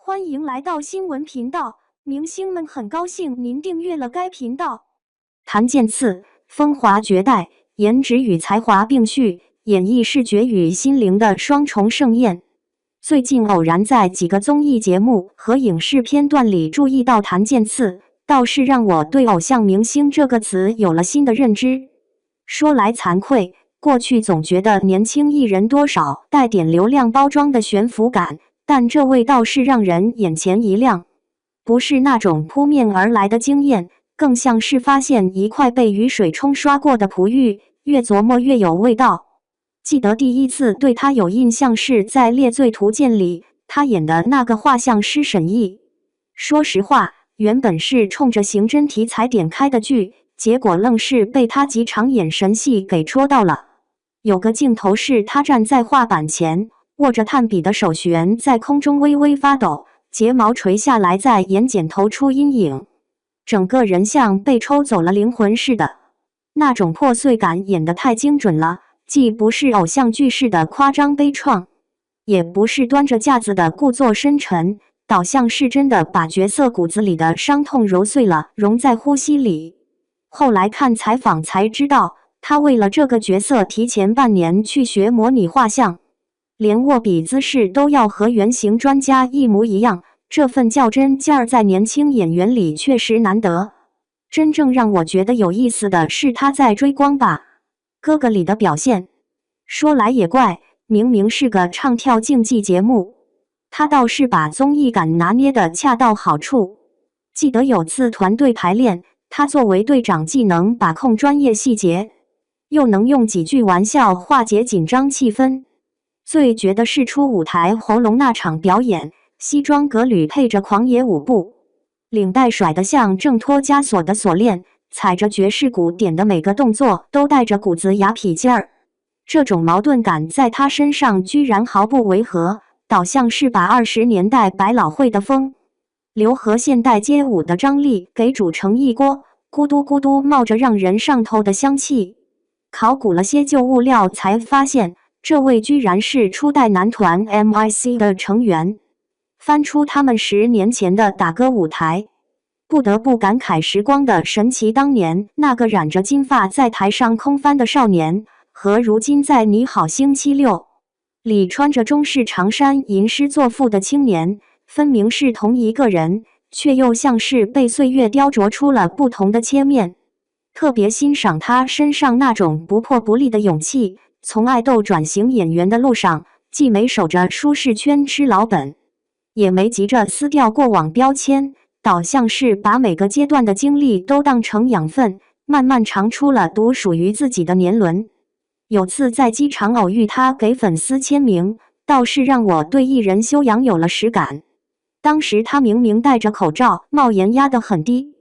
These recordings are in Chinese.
欢迎来到新闻频道，明星们很高兴您订阅了该频道。谭健次风华绝代，颜值与才华并蓄，演绎视觉与心灵的双重盛宴。最近偶然在几个综艺节目和影视片段里注意到谭健次，倒是让我对偶像明星这个词有了新的认知。说来惭愧，过去总觉得年轻艺人多少带点流量包装的悬浮感，但这位倒是让人眼前一亮，不是那种扑面而来的惊艳，更像是发现一块被雨水冲刷过的璞玉，越琢磨越有味道。记得第一次对他有印象是在《猎罪图鉴》里，他演的那个画像师沈毅。说实话，原本是冲着刑侦题材点开的剧，结果愣是被他几场眼神戏给戳到了。有个镜头是他站在画板前，握着炭笔的手旋在空中微微发抖，睫毛垂下来，在眼睑投出阴影，整个人像被抽走了灵魂似的。那种破碎感演得太精准了，既不是偶像剧式的夸张悲怆，也不是端着架子的故作深沉，倒像是真的把角色骨子里的伤痛揉碎了，融在呼吸里。后来看采访才知道，他为了这个角色提前半年去学模拟画像，连握笔姿势都要和原型专家一模一样，这份较真劲儿在年轻演员里确实难得。真正让我觉得有意思的是他在《追光吧哥哥》里的表现。说来也怪，明明是个唱跳竞技节目，他倒是把综艺感拿捏得恰到好处。记得有次团队排练，他作为队长既能把控专业细节，又能用几句玩笑化解紧张气氛。最绝的是出舞台喉咙那场表演，西装革履配着狂野舞步，领带甩得像挣脱枷锁的锁链，踩着爵士鼓点的每个动作都带着股子雅痞劲儿。这种矛盾感在他身上居然毫不违和，倒像是把20年代百老汇的风流和现代街舞的张力给煮成一锅，咕嘟咕嘟冒着让人上头的香气。考古了些旧物料才发现，这位居然是初代男团 MIC 的成员。翻出他们10年前的打歌舞台，不得不感慨时光的神奇。当年那个染着金发在台上空翻的少年，和如今在《你好星期六》里穿着中式长衫吟诗作赋的青年，分明是同一个人，却又像是被岁月雕琢出了不同的切面。特别欣赏他身上那种不破不立的勇气，从爱豆转型演员的路上，既没守着舒适圈吃老本，也没急着撕掉过往标签，倒像是把每个阶段的经历都当成养分，慢慢尝出了独属于自己的年轮。有次在机场偶遇他给粉丝签名，倒是让我对艺人修养有了实感。当时他明明戴着口罩，帽檐压得很低，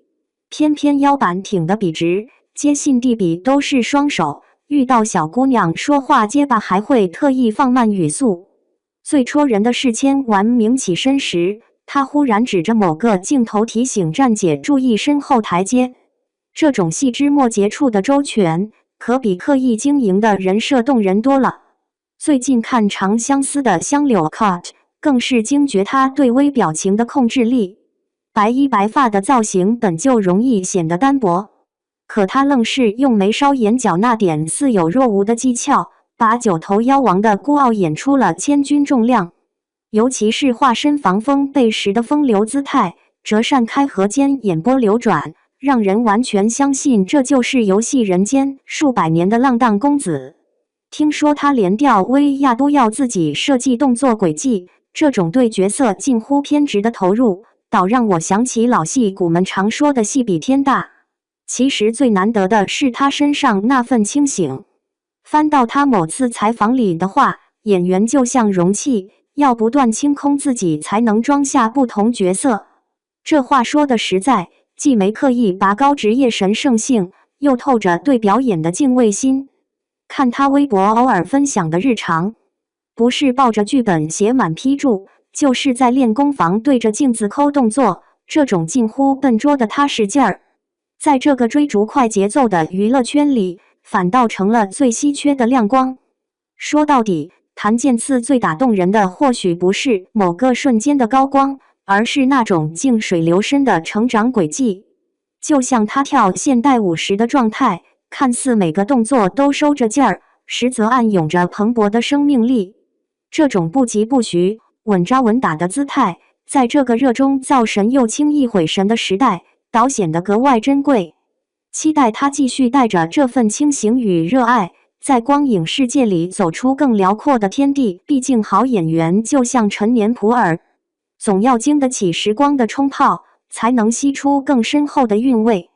偏偏腰板挺得笔直，接信递笔都是双手，遇到小姑娘说话结巴还会特意放慢语速。最戳人的是签完名起身时，他忽然指着某个镜头提醒站姐注意身后台阶。这种细枝末节处的周全，可比刻意经营的人设动人多了。最近看《长相思》的香柳 Cut， 更是惊觉他对微表情的控制力。白衣白发的造型本就容易显得单薄，可他愣是用眉梢眼角那点似有若无的技巧，把9头妖王的孤傲演出了千钧重量。尤其是化身防风背时的风流姿态，折扇开合间眼波流转，让人完全相信这就是游戏人间数百年的浪荡公子。听说他连吊威亚都要自己设计动作轨迹，这种对角色近乎偏执的投入，倒让我想起老戏骨们常说的戏比天大。其实最难得的是他身上那份清醒。翻到他某次采访里的话，演员就像容器，要不断清空自己才能装下不同角色。这话说的实在，既没刻意拔高职业神圣性，又透着对表演的敬畏心。看他微博偶尔分享的日常，不是抱着剧本写满批注，就是在练功房对着镜子抠动作，这种近乎笨拙的踏实劲儿，在这个追逐快节奏的娱乐圈里，反倒成了最稀缺的亮光。说到底，谭健次最打动人的或许不是某个瞬间的高光，而是那种静水流深的成长轨迹。就像他跳现代舞时的状态，看似每个动作都收着劲儿，实则暗涌着蓬勃的生命力。这种不疾不徐、稳扎稳打的姿态，在这个热衷造神又轻易毁神的时代，倒显得格外珍贵。期待他继续带着这份清醒与热爱，在光影世界里走出更辽阔的天地。毕竟，好演员就像陈年普洱，总要经得起时光的冲泡，才能吸出更深厚的韵味。